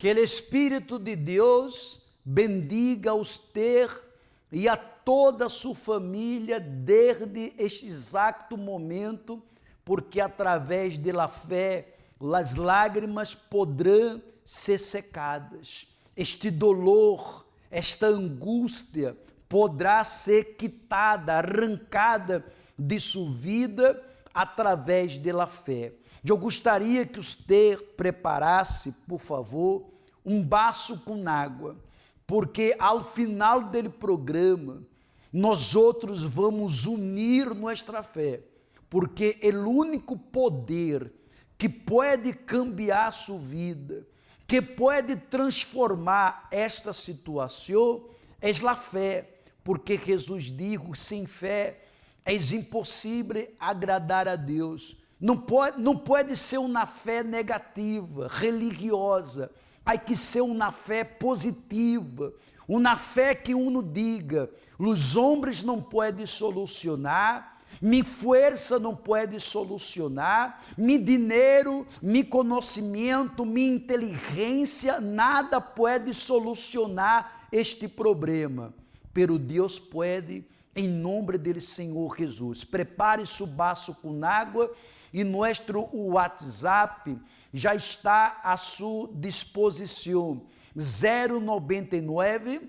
Que o Espírito de Deus bendiga você e a toda a sua família desde este exato momento, porque através da fé as lágrimas poderão ser secadas. Este dolor, esta angústia poderá ser quitada, arrancada de sua vida através da fé. Eu gostaria que você preparasse, por favor, um baço com água, porque ao final do programa, nós outros vamos unir nossa fé, porque o único poder que pode cambiar sua vida, que pode transformar esta situação, é a fé, porque Jesus disse, sem fé é impossível agradar a Deus. Não pode ser uma fé negativa, religiosa, há que ser uma fé positiva, uma fé que uno diga, os homens não podem solucionar, minha força não pode solucionar, meu dinheiro, meu conhecimento, minha inteligência, nada pode solucionar este problema, pero Deus pode, em nome dele Senhor Jesus. Prepare seu baço com água e nosso WhatsApp já está à sua disposição. 099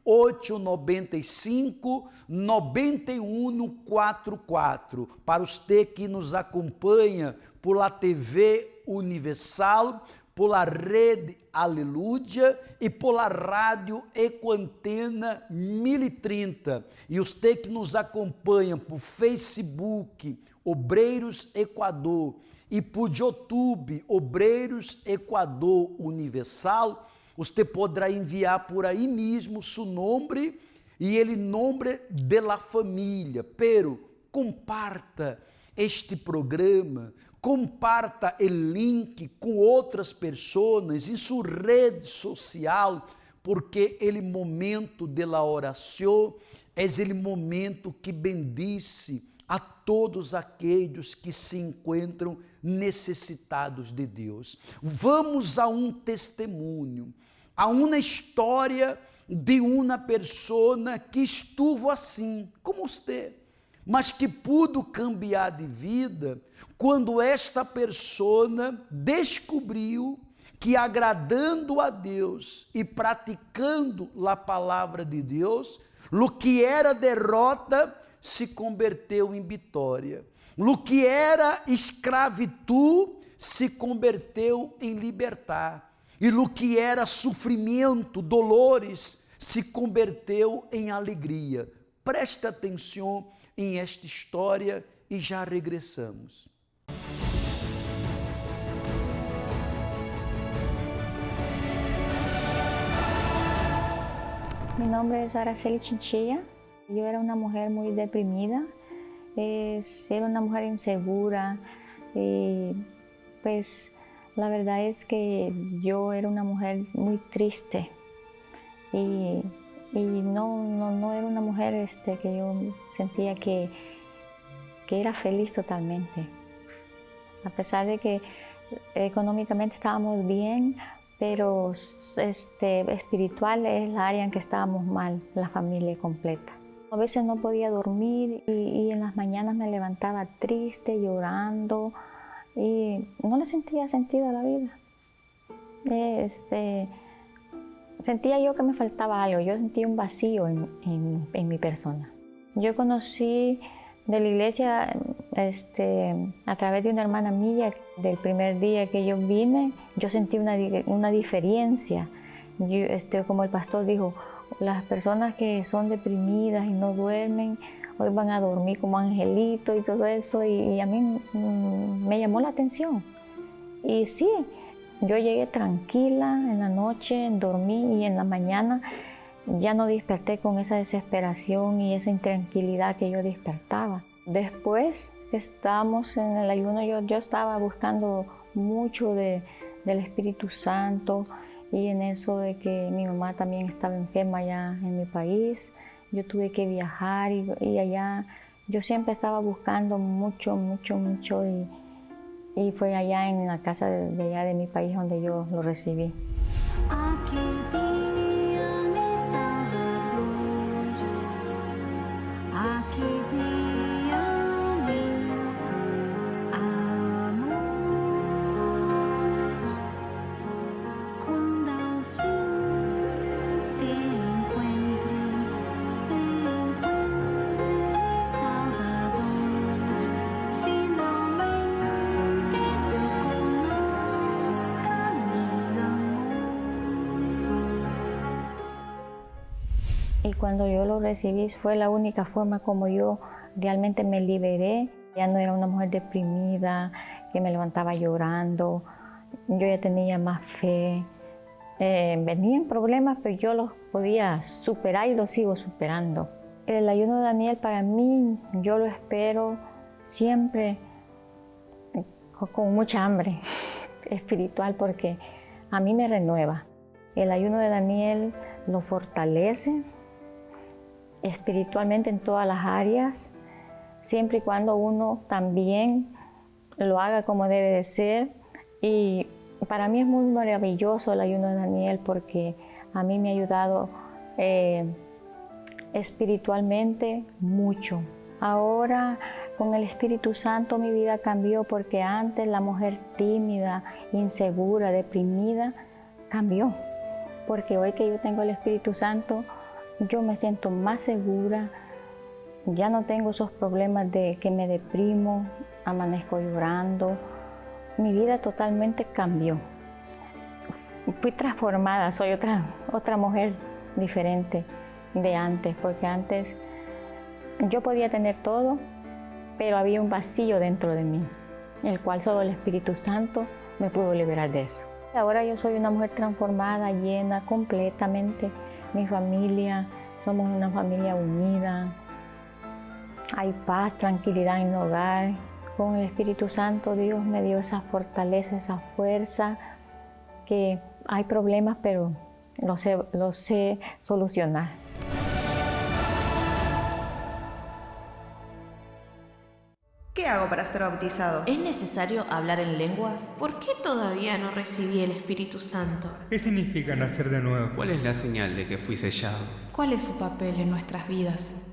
895 9144. Para você que nos acompanha pela TV Universal, pela Rede Aleluia e pela Rádio Ecoantena 1030. E você que nos acompanha por Facebook, Obreiros Equador, e por YouTube, Obreiros Equador Universal, você poderá enviar por aí mesmo seu nome e ele nome da família. Pero comparta este programa, comparta o link com outras pessoas em sua rede social, porque ele momento da oração é ele momento que bendice a todos aqueles que se encontram necessitados de Deus. Vamos a um testemunho, a uma história de uma pessoa que estuvo assim, como você, mas que pudo cambiar de vida quando esta pessoa descobriu que agradando a Deus e praticando a palavra de Deus, o que era derrota se converteu em vitória. O que era escravidão se converteu em libertar. E o que era sofrimento, dolores, se converteu em alegria. Preste atenção em esta história e já regressamos. Mi nombre es Araceli Chinchilla. Yo era una mujer muy deprimida, era una mujer insegura, pues la verdad es que yo era una mujer muy triste y no era una mujer que yo sentía que era feliz totalmente. A pesar de que económicamente estábamos bien, pero espiritual es el área en que estábamos mal, la familia completa. A veces no podía dormir y en las mañanas me levantaba triste, llorando y no le sentía sentido a la vida. Sentía yo que me faltaba algo, yo sentía un vacío en mi persona. Yo conocí de la iglesia a través de una hermana mía. Del primer día que yo vine, yo sentí una diferencia. Como el pastor dijo, las personas que son deprimidas y no duermen, hoy van a dormir como angelitos y todo eso, y a mí me llamó la atención. Y sí, yo llegué tranquila en la noche, dormí y en la mañana ya no desperté con esa desesperación y esa intranquilidad que yo despertaba. Después estábamos en el ayuno, yo estaba buscando mucho del Espíritu Santo, y en eso de que mi mamá también estaba enferma allá en mi país, yo tuve que viajar y allá yo siempre estaba buscando mucho Y fue allá en la casa de allá de mi país donde yo lo recibí. Aquel día mi Salvador, aquel día mi amor, cuando al fin te encuentre mi Salvador, finalmente yo conozca mi amor. Y cuando yo lo recibí fue la única forma como yo realmente me liberé. Ya no era una mujer deprimida, que me levantaba llorando. Yo ya tenía más fe. Venían problemas, pero yo los podía superar y los sigo superando. El ayuno de Daniel para mí, yo lo espero siempre con mucha hambre espiritual porque a mí me renueva. El ayuno de Daniel lo fortalece espiritualmente en todas las áreas, siempre y cuando uno también lo haga como debe de ser. Y para mí es muy maravilloso el ayuno de Daniel porque a mí me ha ayudado espiritualmente mucho. Ahora con el Espíritu Santo mi vida cambió porque antes la mujer tímida, insegura, deprimida, cambió. Porque hoy que yo tengo el Espíritu Santo, yo me siento más segura, ya no tengo esos problemas de que me deprimo, amanezco llorando. Mi vida totalmente cambió. Fui transformada, soy otra mujer diferente de antes, porque antes yo podía tener todo, pero había un vacío dentro de mí, el cual solo el Espíritu Santo me pudo liberar de eso. Ahora yo soy una mujer transformada, llena completamente. Mi familia, somos una familia unida. Hay paz, tranquilidad en el hogar. Con el Espíritu Santo Dios me dio esa fortaleza, esa fuerza, que hay problemas, pero lo sé solucionar. ¿Qué hago para ser bautizado? ¿Es necesario hablar en lenguas? ¿Por qué todavía no recibí el Espíritu Santo? ¿Qué significa nacer de nuevo? ¿Cuál es la señal de que fui sellado? ¿Cuál es su papel en nuestras vidas?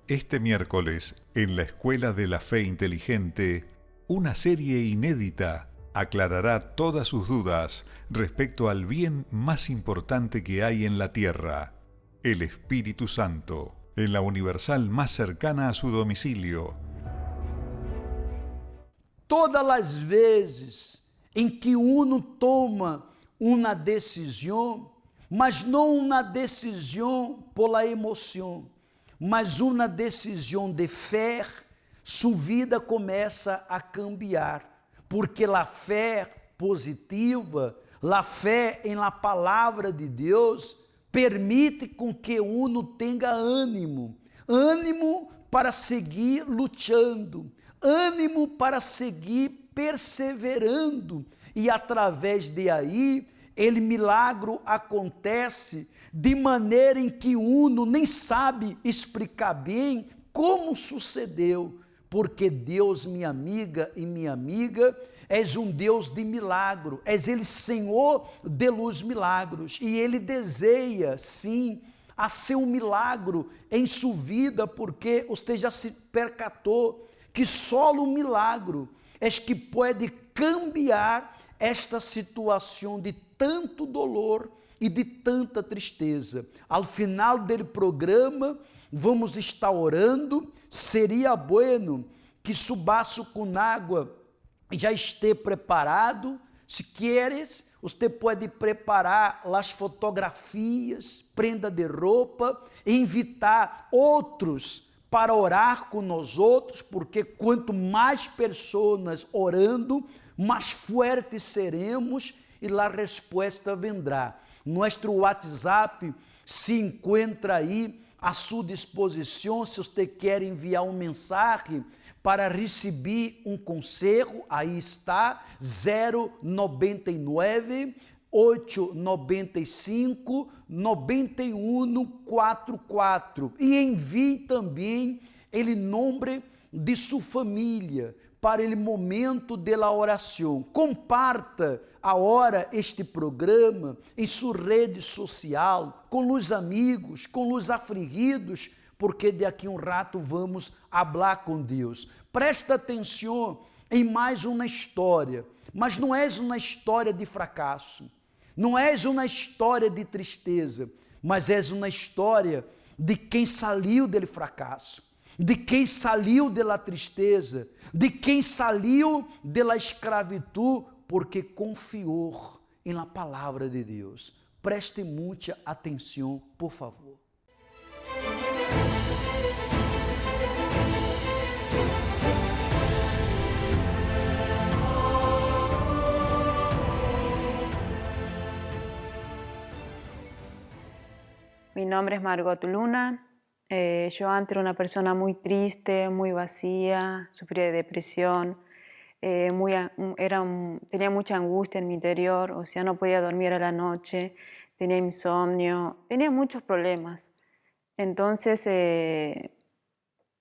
Este miércoles, en la Escuela de la Fe Inteligente, una serie inédita aclarará todas sus dudas respecto al bien más importante que hay en la tierra, el Espíritu Santo, en la universal más cercana a su domicilio. Todas as vezes em que uno toma uma decisão, mas não uma decisão pela emoção, mas uma decisão de fé, sua vida começa a cambiar, porque a fé positiva, a fé em la palavra de Deus, permite com que uno tenha ânimo para seguir lutando, ânimo para seguir perseverando, e através de aí, ele milagro acontece de maneira em que uno nem sabe explicar bem como sucedeu, porque Deus, minha amiga e minha amiga, és um Deus de milagro, és Ele Senhor de los milagros, e Ele deseja, sim, a ser um milagro em sua vida, porque você já se percatou que só o milagro é que pode cambiar esta situação de tanto dolor e de tanta tristeza. Ao final do programa, vamos estar orando. Seria bueno que subaço com água já esteja preparado. Se queres, você pode preparar as fotografias, prenda de roupa, e invitar outros para orar com nós outros, porque quanto mais pessoas orando, mais fortes seremos e a resposta vendrá. Nosso WhatsApp se encontra aí à sua disposição, se você quer enviar uma mensagem para receber um conselho, aí está, 099 895 9144, e envie também o nome de sua família, para o momento da oração. Comparta agora este programa em sua rede social, com os amigos, com os afligidos, porque daqui um rato vamos falar com Deus. Presta atenção em mais uma história, mas não é uma história de fracasso, não é uma história de tristeza, mas é uma história de quem saiu dele fracasso, de quem saiu da tristeza, de quem saiu da escravidão, porque confiou na palavra de Deus. Preste muita atenção, por favor. Mi nombre es Margot Luna. Yo antes era una persona muy triste, muy vacía, sufría de depresión, tenía mucha angustia en mi interior, o sea, no podía dormir a la noche, tenía insomnio, tenía muchos problemas. Entonces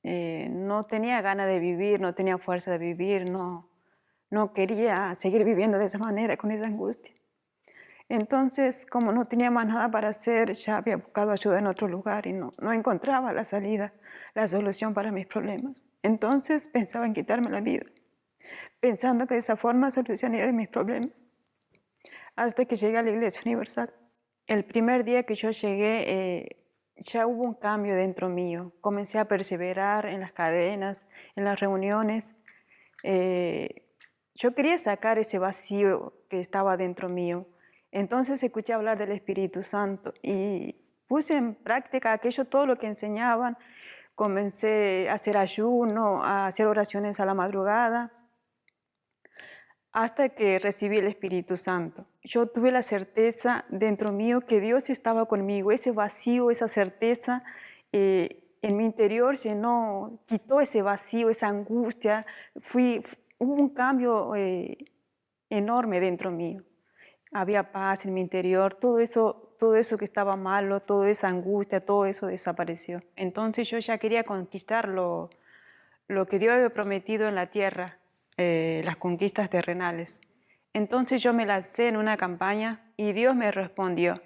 no tenía ganas de vivir, no tenía fuerza de vivir, no quería seguir viviendo de esa manera, con esa angustia. Entonces, como no tenía más nada para hacer, ya había buscado ayuda en otro lugar y no encontraba la salida, la solución para mis problemas. Entonces pensaba en quitarme la vida, pensando que de esa forma solucionaría mis problemas. Hasta que llegué a la Iglesia Universal. El primer día que yo llegué, ya hubo un cambio dentro mío. Comencé a perseverar en las cadenas, en las reuniones. Yo quería sacar ese vacío que estaba dentro mío. Entonces escuché hablar del Espíritu Santo y puse en práctica todo lo que enseñaban. Comencé a hacer ayuno, a hacer oraciones a la madrugada, hasta que recibí el Espíritu Santo. Yo tuve la certeza dentro mío que Dios estaba conmigo. Ese vacío, esa certeza en mi interior llenó, quitó ese vacío, esa angustia. Hubo un cambio enorme dentro mío. Había paz en mi interior, todo eso que estaba malo, toda esa angustia, todo eso desapareció. Entonces yo ya quería conquistar lo que Dios había prometido en la tierra, las conquistas terrenales. Entonces yo me lancé en una campaña y Dios me respondió.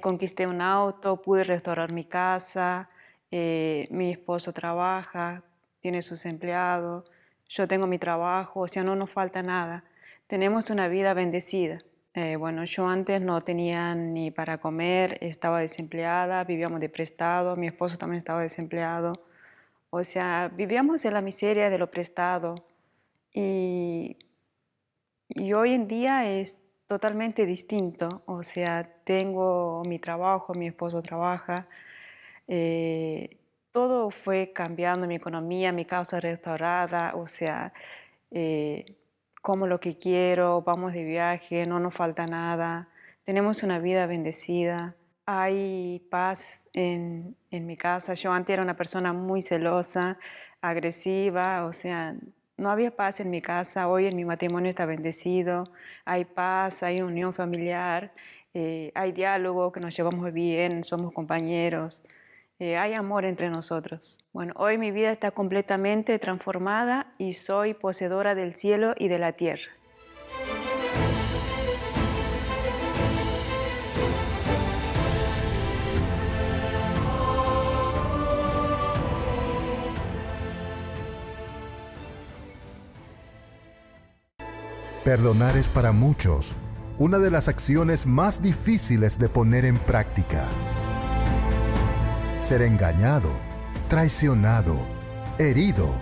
Conquisté un auto, pude restaurar mi casa, mi esposo trabaja, tiene sus empleados, yo tengo mi trabajo, o sea, no nos falta nada. Tenemos una vida bendecida. Bueno, yo antes no tenía ni para comer, estaba desempleada, vivíamos de prestado, mi esposo también estaba desempleado. O sea, vivíamos en la miseria de lo prestado. Y hoy en día es totalmente distinto. O sea, tengo mi trabajo, mi esposo trabaja. Todo fue cambiando, mi economía, mi casa restaurada. O sea, como lo que quiero, vamos de viaje, no nos falta nada, tenemos una vida bendecida, hay paz en mi casa. Yo antes era una persona muy celosa, agresiva, o sea, no había paz en mi casa. Hoy en mi matrimonio está bendecido, hay paz, hay unión familiar, hay diálogo, que nos llevamos bien, somos compañeros. Hay amor entre nosotros. Bueno, hoy mi vida está completamente transformada y soy poseedora del cielo y de la tierra. Perdonar es para muchos una de las acciones más difíciles de poner en práctica. Ser engañado, traicionado, herido,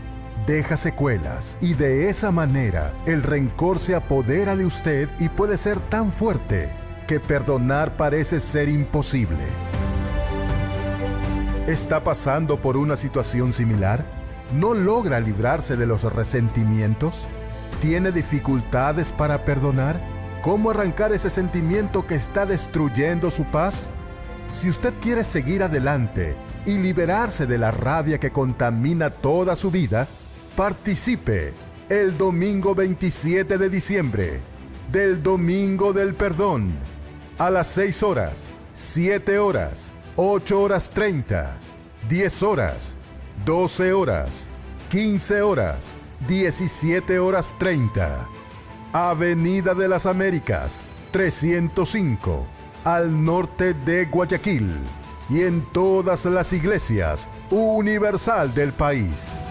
deja secuelas y de esa manera el rencor se apodera de usted y puede ser tan fuerte que perdonar parece ser imposible. ¿Está pasando por una situación similar? ¿No logra librarse de los resentimientos? ¿Tiene dificultades para perdonar? ¿Cómo arrancar ese sentimiento que está destruyendo su paz? Si usted quiere seguir adelante y liberarse de la rabia que contamina toda su vida, participe el domingo 27 de diciembre del Domingo del Perdón a las 6 horas, 7 horas, 8 horas 30, 10 horas, 12 horas, 15 horas, 17:30. Avenida de las Américas, 305, al norte de Guayaquil. Y en todas las iglesias universal del país.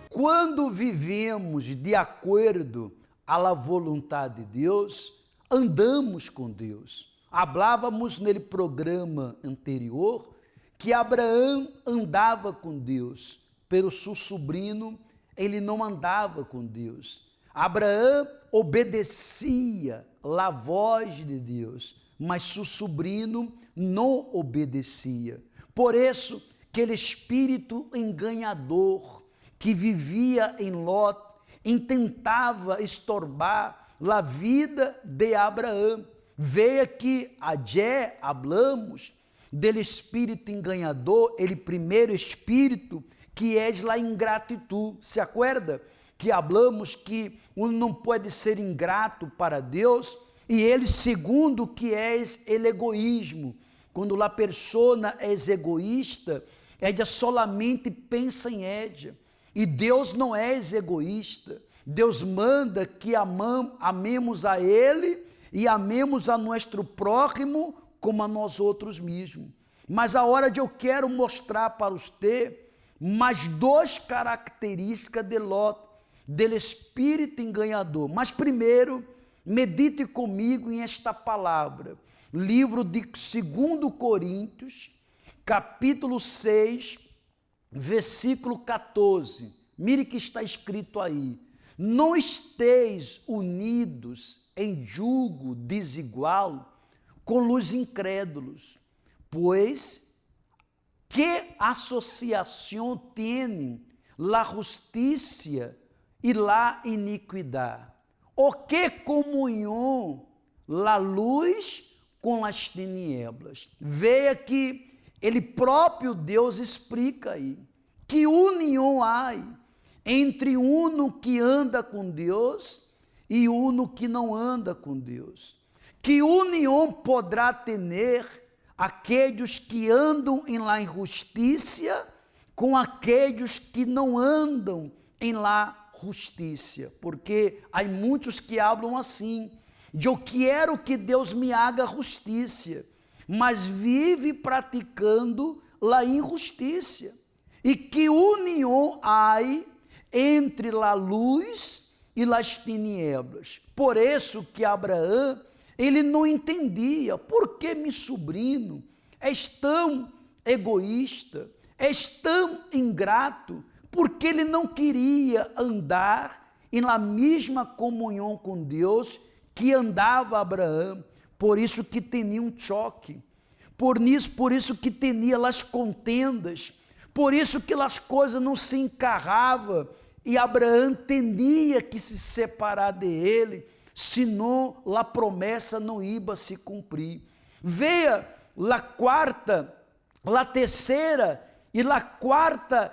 Quando vivemos de acordo à vontade de Deus, andamos com Deus. Hablávamos nele programa anterior que Abraão andava com Deus, pero seu sobrinho, ele não andava com Deus. Abraão obedecia a voz de Deus, mas seu sobrinho não obedecia. Por isso, aquele espírito enganador que vivia em Lot, intentava estorbar a vida de Abraão. Veio aqui, ayer hablamos del espírito enganador, ele primeiro espírito, que é a ingratitude. Se acorda que hablamos que um não pode ser ingrato para Deus, e ele segundo que é o egoísmo. Quando a pessoa é egoísta, ela solamente pensa em ela. E Deus não é egoísta. Deus manda que amemos a Ele e amemos a nosso próximo como a nós outros mesmos. Mas a hora de eu quero mostrar para você mais duas características de Lot, do espírito enganador. Mas primeiro, medite comigo em esta palavra. Livro de 2 Coríntios, capítulo 6, versículo 14. Mire que está escrito aí. Não esteis unidos em jugo desigual com os incrédulos, pois que associação tem la justiça e la iniquidade? O que comunhão la luz com as tinieblas? Veja que ele próprio Deus explica aí que união há entre uno que anda com Deus e uno que não anda com Deus. Que união poderá ter aqueles que andam em la injustiça com aqueles que não andam em la justiça? Porque há muitos que falam assim: eu quero que Deus me haga justiça, mas vive praticando la injustiça. E que união há entre a luz e as tinieblas? Por isso que Abraão, ele não entendia por que meu sobrinho é tão egoísta, é tão ingrato, porque ele não queria andar em la mesma comunhão com Deus que andava Abraão. Por isso que tinha um choque, por isso que tinha as contendas, por isso que as coisas não se encarravam, e Abraão tinha que se separar de ele, senão a promessa não ia se cumprir. Veja a terceira e a quarta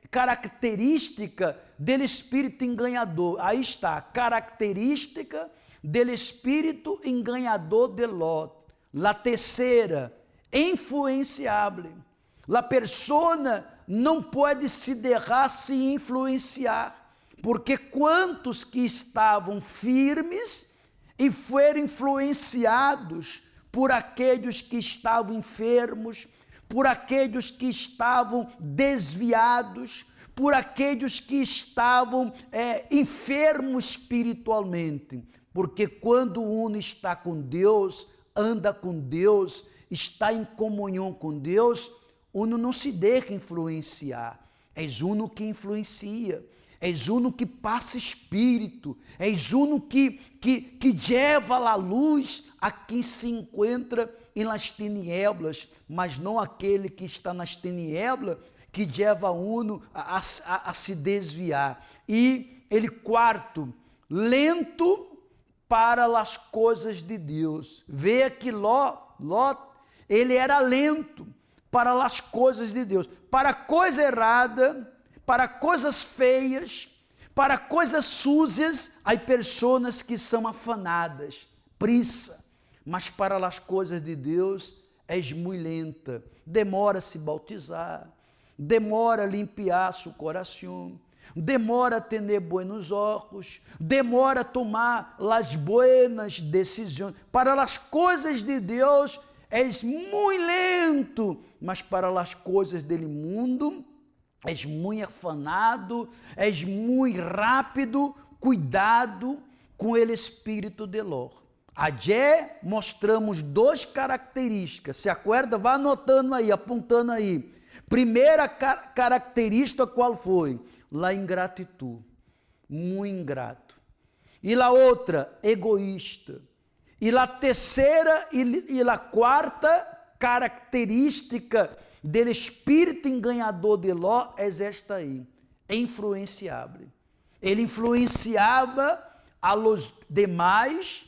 característica do espírito enganador. Aí está, característica do espírito enganador de Lot. La terceira, influenciável. La persona não pode se deixar se influenciar, porque quantos que estavam firmes e foram influenciados por aqueles que estavam enfermos, por aqueles que estavam desviados, por aqueles que estavam enfermos espiritualmente. Porque quando um está com Deus, anda com Deus, está em comunhão com Deus, uno não se deixa influenciar. És uno que influencia, és uno que passa espírito, és uno que leva a luz a quem se encontra em las tinieblas, mas não aquele que está nas tinieblas, que leva uno a se desviar. E ele quarto, lento para as coisas de Deus. Veja que Lot, ele era lento para as coisas de Deus, para coisa errada, para coisas feias, Para coisas sujas, há pessoas que são afanadas, prisa, mas para as coisas de Deus és muito lenta, demora a se bautizar, demora a limpiar seu coração, demora a ter buenos ojos, demora a tomar as buenas decisões. Para as coisas de Deus és muito lento, mas para as coisas dele mundo és muito afanado, és muito rápido. Cuidado com o espírito de Ló. Ayer mostramos duas características. Se acorda? Vá anotando aí, apontando aí. Primeira característica, qual foi? La ingratidão. Muito ingrato. E a outra, egoísta. E a terceira e a quarta característica do espírito enganador de Ló é esta aí, influenciável. Ele influenciava a los demais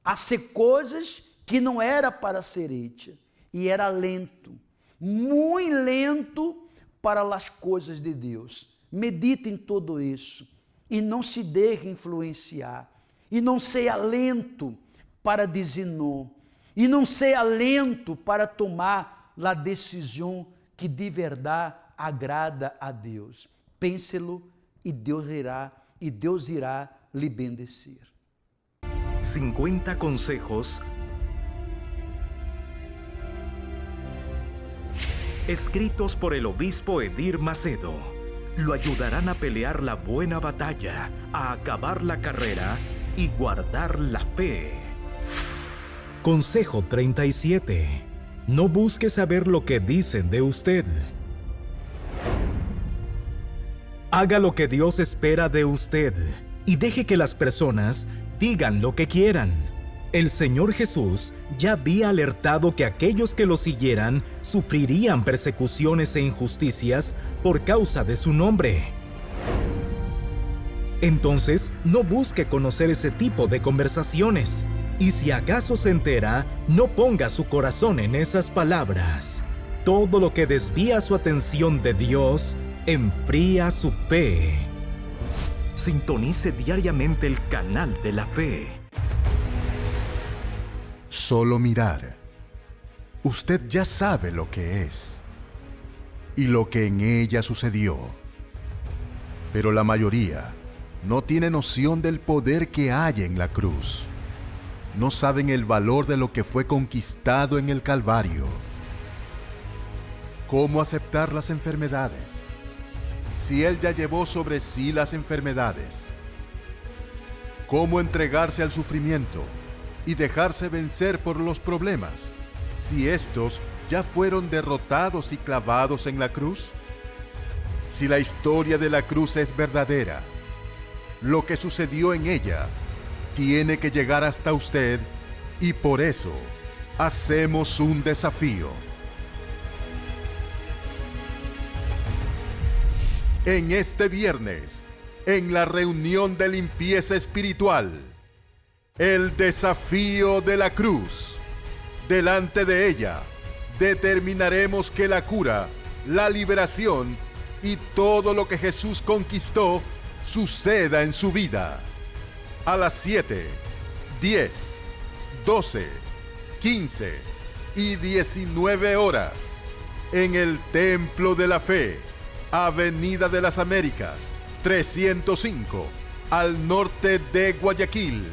a ser coisas que não era para ser hecha, e era lento, muito lento para as coisas de Deus. Medite em tudo isso e não se deixe influenciar, e não seja lento para dizer não, e não seja lento para tomar a decisão que de verdade agrada a Deus. Pense-lo e Deus irá lhe bendecir. 50 consejos escritos por el obispo Edir Macedo. Lo ayudarán a pelear la buena batalla, a acabar la carrera y guardar la fe. Consejo 37. No busque saber lo que dicen de usted. Haga lo que Dios espera de usted y deje que las personas digan lo que quieran. El Señor Jesús ya había alertado que aquellos que lo siguieran sufrirían persecuciones e injusticias por causa de su nombre. Entonces, no busque conocer ese tipo de conversaciones. Y si acaso se entera, no ponga su corazón en esas palabras. Todo lo que desvía su atención de Dios enfría su fe. Sintonice diariamente el canal de la fe. Solo mirar. Usted ya sabe lo que es y lo que en ella sucedió. Pero la mayoría no tiene noción del poder que hay en la cruz. No saben el valor de lo que fue conquistado en el Calvario. ¿Cómo aceptar las enfermedades? Si Él ya llevó sobre sí las enfermedades. ¿Cómo entregarse al sufrimiento y dejarse vencer por los problemas, si estos ya fueron derrotados y clavados en la cruz? Si la historia de la cruz es verdadera, lo que sucedió en ella tiene que llegar hasta usted, y por eso hacemos un desafío. En este viernes, en la reunión de limpieza espiritual, el desafío de la cruz. Delante de ella, determinaremos que la cura, la liberación y todo lo que Jesús conquistó suceda en su vida. A las 7, 10, 12, 15 y 19 horas, en el Templo de la Fe, Avenida de las Américas, 305, al norte de Guayaquil,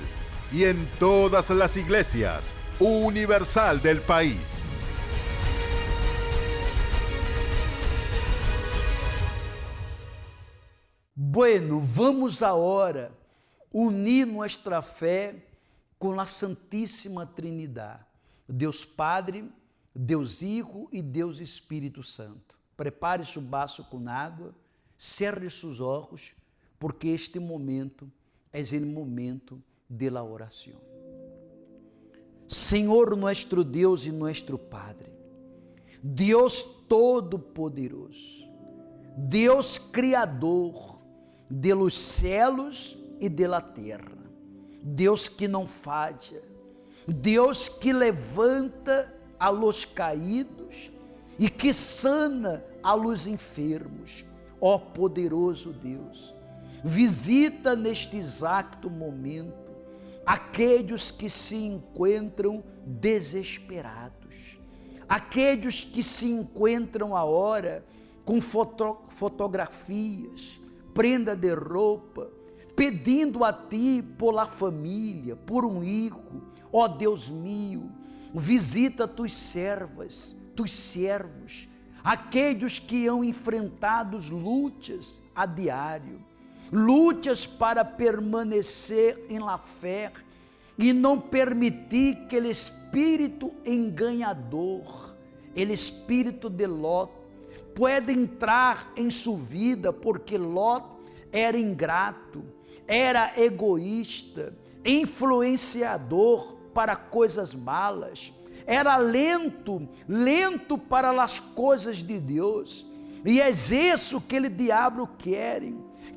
y en todas las iglesias universal del país. Bueno, vamos agora unir nossa fé com a Santíssima Trinidade, Deus Padre, Deus Hijo e Deus Espírito Santo. Prepare seu vaso com água, cerre seus olhos, porque este momento é o momento de la oração. Senhor nosso Deus e nosso Padre, Deus Todo-Poderoso, Deus Criador de los céus e de la terra, Deus que não falha, Deus que levanta a los caídos e que sana a los enfermos, ó poderoso Deus, Visita neste exato momento aqueles que se encontram desesperados, aqueles que se encontram agora com fotografias, prenda de roupa, pedindo a ti por la família, por um filho. Ó Deus meu, visita tus servas, tus servos, aqueles que hão enfrentado lutas a diário, lutas para permanecer em la fé e não permitir que o espírito enganador, o espírito de Lot, pueda entrar em sua vida, porque Lot era ingrato, era egoísta, influenciador para coisas malas, era lento para as coisas de Deus. E é isso que o diabo quer,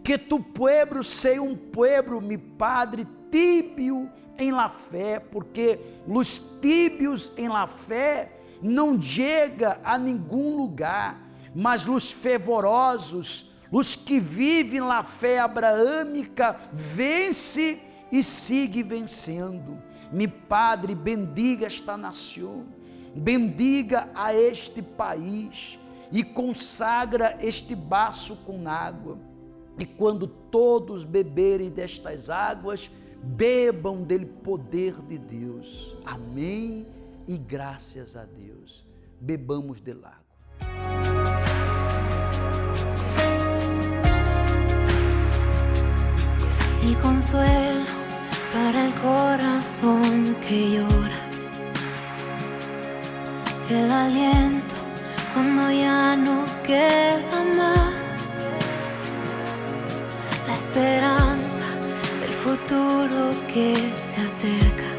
que tu pueblo seja um pueblo, mi Padre, tíbio em la fé, porque os tíbios em la fé não chega a nenhum lugar, mas os fervorosos, os que vivem na fé abraâmica, vence e sigue vencendo. Mi Padre, bendiga esta nação, bendiga a este país e consagra este baço com água. E quando todos beberem destas águas, bebam dele poder de Deus. Amém e graças a Deus. Bebamos del água. El consuelo para el corazón que llora, el aliento cuando ya no queda más, la esperanza del futuro que se acerca,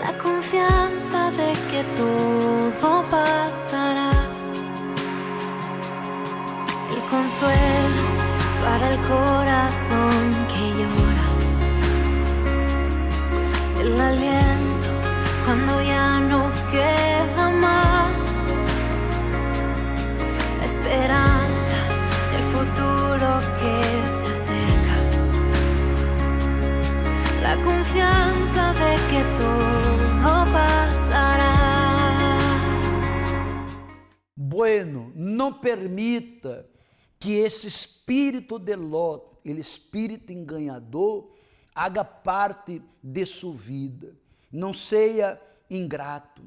la confianza de que todo pasará, el consuelo para el corazón que llora, el aliento cuando ya no queda más, la esperanza del futuro que se acerca, la confianza de que todo pasará. Bueno, não permita que esse espírito de Lot, ele espírito enganador, haga parte de sua vida. Não seja ingrato,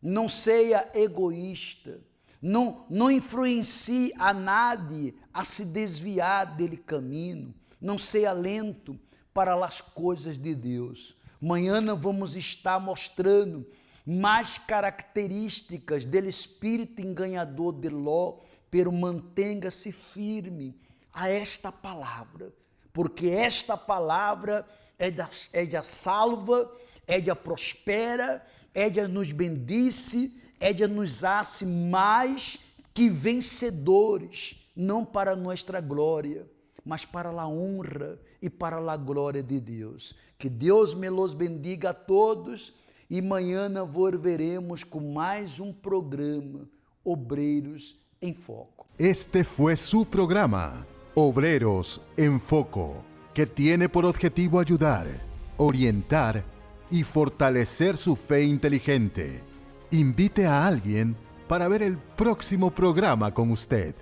não seja egoísta, não influencie a nadie a se desviar dele caminho, não seja lento para as coisas de Deus. Amanhã vamos estar mostrando mais características do espírito enganador de Lot, pero mantenha-se firme a esta palavra, porque esta palavra ella salva, ella prospera, ella nos bendice, ella nos hace mais que vencedores, não para nossa glória, mas para a honra e para a glória de Deus. Que Deus me los bendiga a todos e amanhã volveremos com mais um programa Obreiros en Foco. Este fue su programa, Obreros en Foco, que tiene por objetivo ayudar, orientar y fortalecer su fe inteligente. Invite a alguien para ver el próximo programa con usted.